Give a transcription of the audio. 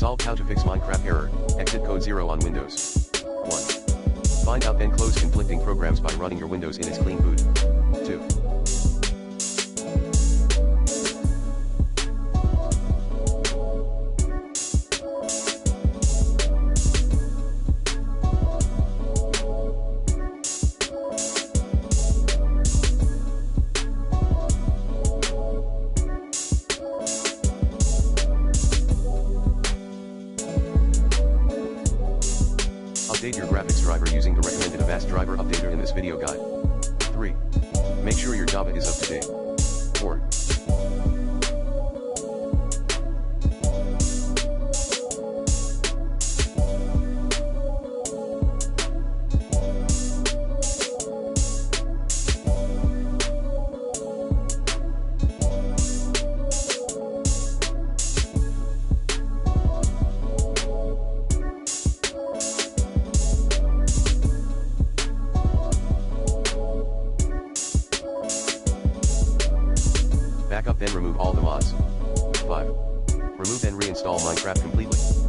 Solve how to fix Minecraft error, exit code 0 on Windows. 1. Find out and close conflicting programs by running your Windows in its clean boot. 2. Update your graphics driver using the recommended Avast driver updater in this video guide. 3. Make sure your Java is up to date. 4. Backup then remove all the mods. 5. Remove and reinstall Minecraft completely.